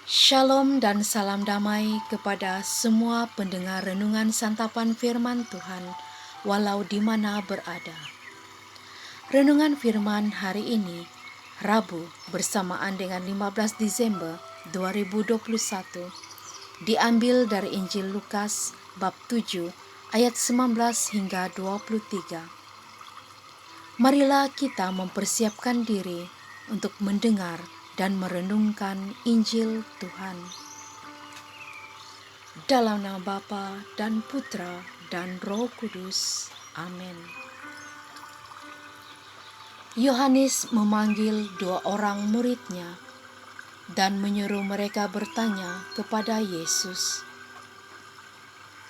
Shalom dan salam damai kepada semua pendengar renungan santapan firman Tuhan, walau di mana berada. Renungan firman hari ini, Rabu bersamaan dengan 15 Desember 2021, diambil dari Injil Lukas bab 7 ayat 19 hingga 23. Marilah kita mempersiapkan diri untuk mendengar dan merenungkan Injil Tuhan. Dalam nama Bapa dan Putra dan Roh Kudus. Amin. Yohanes memanggil 2 orang muridnya dan menyuruh mereka bertanya kepada Yesus,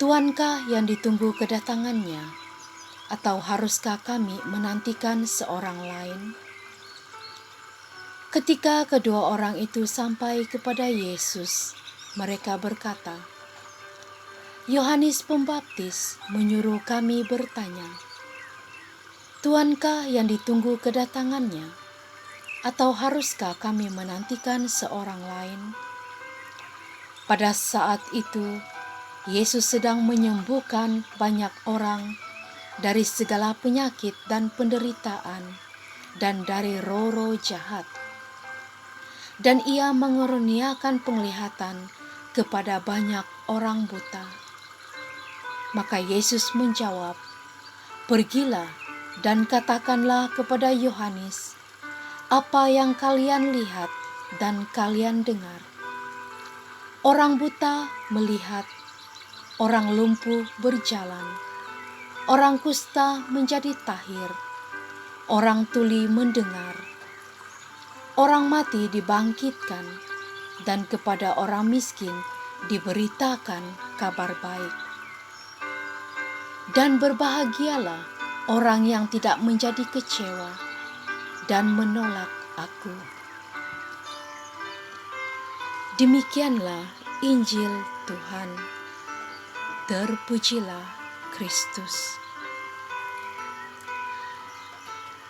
"Tuankah yang ditunggu kedatangannya, atau haruskah kami menantikan seorang lain?" Ketika kedua orang itu sampai kepada Yesus, mereka berkata, "Yohanes Pembaptis menyuruh kami bertanya, Tuankah yang ditunggu kedatangannya, atau haruskah kami menantikan seorang lain?" Pada saat itu, Yesus sedang menyembuhkan banyak orang dari segala penyakit dan penderitaan dan dari roh-roh jahat. Dan ia mengaruniakan penglihatan kepada banyak orang buta. Maka Yesus menjawab, "Pergilah dan katakanlah kepada Yohanes apa yang kalian lihat dan kalian dengar. Orang buta melihat, orang lumpuh berjalan, orang kusta menjadi tahir, orang tuli mendengar, orang mati dibangkitkan, dan kepada orang miskin diberitakan kabar baik. Dan berbahagialah orang yang tidak menjadi kecewa dan menolak Aku." Demikianlah Injil Tuhan. Terpujilah Kristus.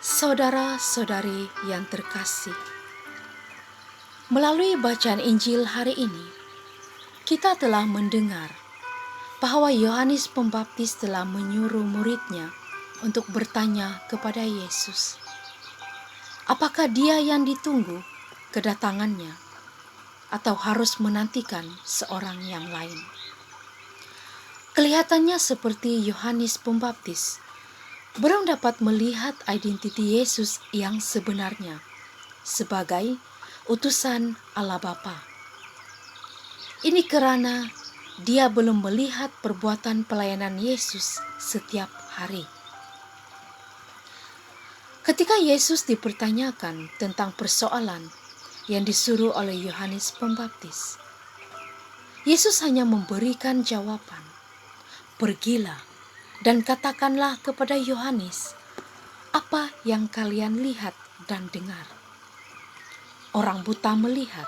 Saudara-saudari yang terkasih, melalui bacaan Injil hari ini, kita telah mendengar bahwa Yohanes Pembaptis telah menyuruh muridnya untuk bertanya kepada Yesus, apakah dia yang ditunggu kedatangannya, atau harus menantikan seorang yang lain. Kelihatannya seperti Yohanes Pembaptis belum dapat melihat identiti Yesus yang sebenarnya sebagai utusan Allah Bapa. Ini karena dia belum melihat perbuatan pelayanan Yesus setiap hari. Ketika Yesus dipertanyakan tentang persoalan yang disuruh oleh Yohanes Pembaptis, Yesus hanya memberikan jawaban, "Pergilah dan katakanlah kepada Yohanes apa yang kalian lihat dan dengar. Orang buta melihat,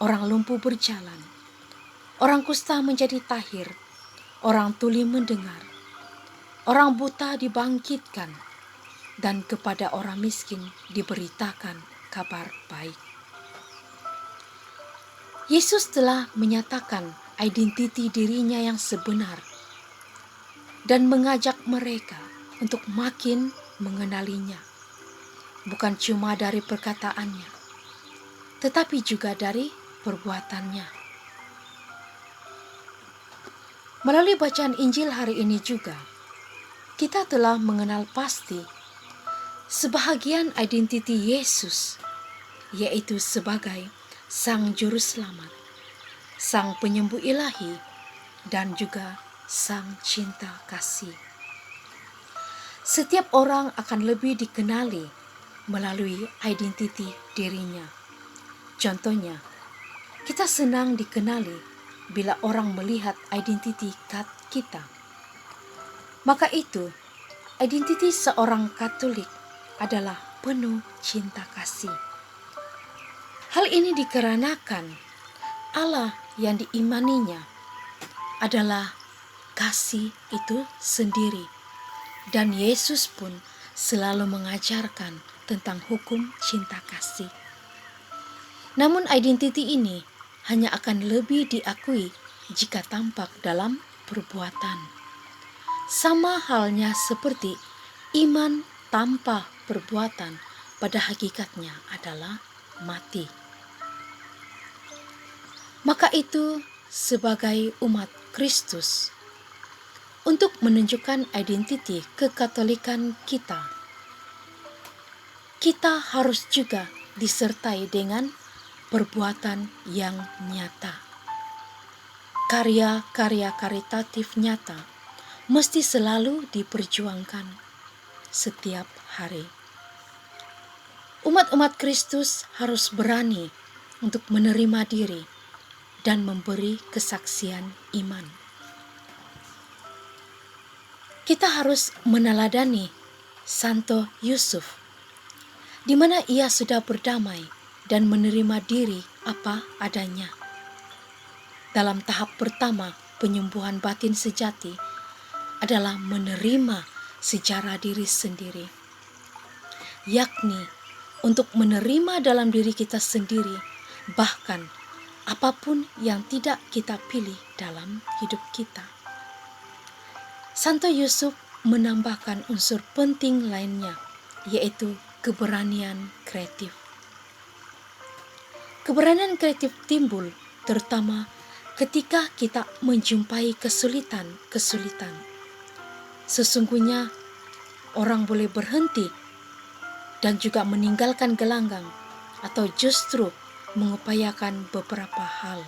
orang lumpuh berjalan, orang kusta menjadi tahir, orang tuli mendengar, orang buta dibangkitkan, dan kepada orang miskin diberitakan kabar baik." Yesus telah menyatakan identiti dirinya yang sebenar dan mengajak mereka untuk makin mengenalinya, bukan cuma dari perkataannya, tetapi juga dari perbuatannya. Melalui bacaan Injil hari ini juga, kita telah mengenal pasti sebahagian identiti Yesus, yaitu sebagai Sang Juru Selamat, Sang Penyembuh Ilahi, dan juga Sang Cinta Kasih. Setiap orang akan lebih dikenali melalui identiti dirinya. Contohnya, kita senang dikenali bila orang melihat identiti kita. Maka itu, identiti seorang Katolik adalah penuh cinta kasih. Hal ini dikarenakan Allah yang diimaninya adalah kasih itu sendiri, dan Yesus pun selalu mengajarkan tentang hukum cinta kasih. Namun identiti ini hanya akan lebih diakui jika tampak dalam perbuatan. Sama halnya seperti iman tanpa perbuatan pada hakikatnya adalah mati. Maka itu, sebagai umat Kristus, untuk menunjukkan identiti kekatolikan kita, kita harus juga disertai dengan perbuatan yang nyata. Karya-karya karitatif nyata mesti selalu diperjuangkan setiap hari. Umat-umat Kristus harus berani untuk menerima diri dan memberi kesaksian iman. Kita harus meneladani Santo Yusuf, di mana ia sudah berdamai dan menerima diri apa adanya. Dalam tahap pertama, penyembuhan batin sejati adalah menerima sejarah diri sendiri, yakni untuk menerima dalam diri kita sendiri, bahkan apapun yang tidak kita pilih dalam hidup kita. Santo Yusuf menambahkan unsur penting lainnya, yaitu keberanian kreatif. Keberanian kreatif timbul terutama ketika kita menjumpai kesulitan-kesulitan. Sesungguhnya orang boleh berhenti dan juga meninggalkan gelanggang atau justru mengupayakan beberapa hal.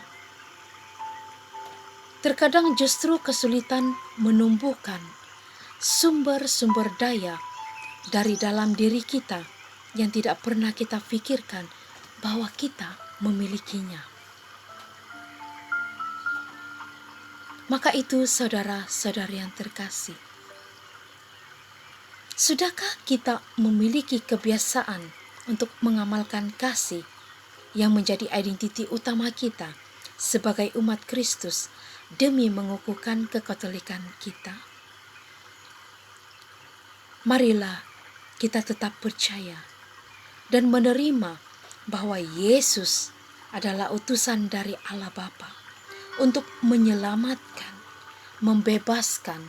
Terkadang justru kesulitan menumbuhkan sumber-sumber daya dari dalam diri kita yang tidak pernah kita pikirkan bahwa kita memilikinya. Maka itu, saudara-saudari yang terkasih, sudahkah kita memiliki kebiasaan untuk mengamalkan kasih yang menjadi identiti utama kita sebagai umat Kristus demi mengukuhkan kekatolikan kita? Marilah kita tetap percaya dan menerima bahwa Yesus adalah utusan dari Allah Bapa untuk menyelamatkan, membebaskan,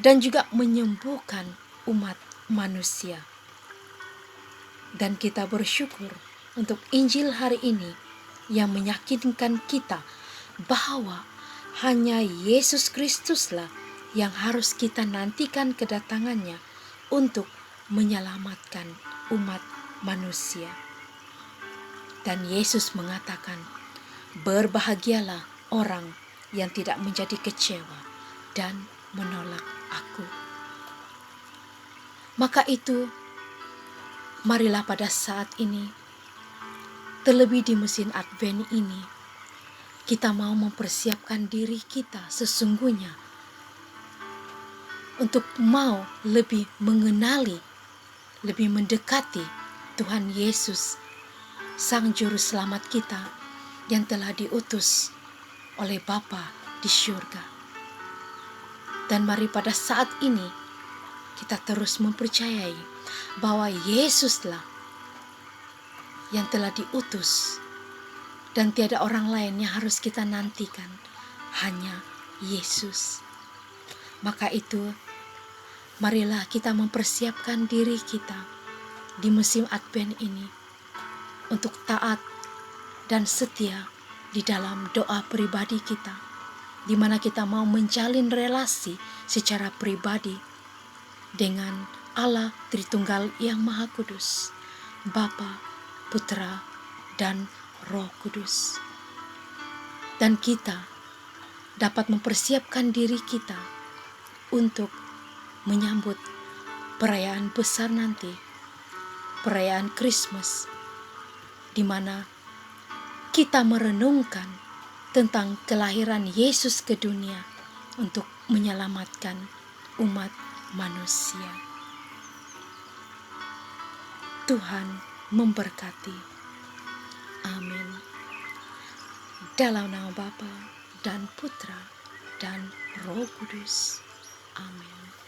dan juga menyembuhkan umat manusia. Dan kita bersyukur untuk Injil hari ini yang meyakinkan kita bahwa hanya Yesus Kristuslah yang harus kita nantikan kedatangannya untuk menyelamatkan umat manusia. Dan Yesus mengatakan, berbahagialah orang yang tidak menjadi kecewa dan menolak aku. Maka itu, marilah pada saat ini, terlebih di musim Advent ini, kita mau mempersiapkan diri kita sesungguhnya untuk mau lebih mengenali, lebih mendekati Tuhan Yesus, Sang Juru Selamat kita yang telah diutus oleh Bapa di syurga. Dan mari pada saat ini kita terus mempercayai bahwa Yesuslah yang telah diutus dan tiada orang lain yang harus kita nantikan, hanya Yesus. Maka itu, marilah kita mempersiapkan diri kita di musim Advent ini untuk taat dan setia di dalam doa pribadi kita, di mana kita mau menjalin relasi secara pribadi dengan Allah Tritunggal yang Maha Kudus, Bapa, Putra, dan Roh Kudus. Dan kita dapat mempersiapkan diri kita untuk menyambut perayaan besar nanti, perayaan Christmas, di mana kita merenungkan tentang kelahiran Yesus ke dunia untuk menyelamatkan umat manusia. Tuhan memberkati. Amin. Dalam nama Bapa dan Putra dan Roh Kudus. Amin.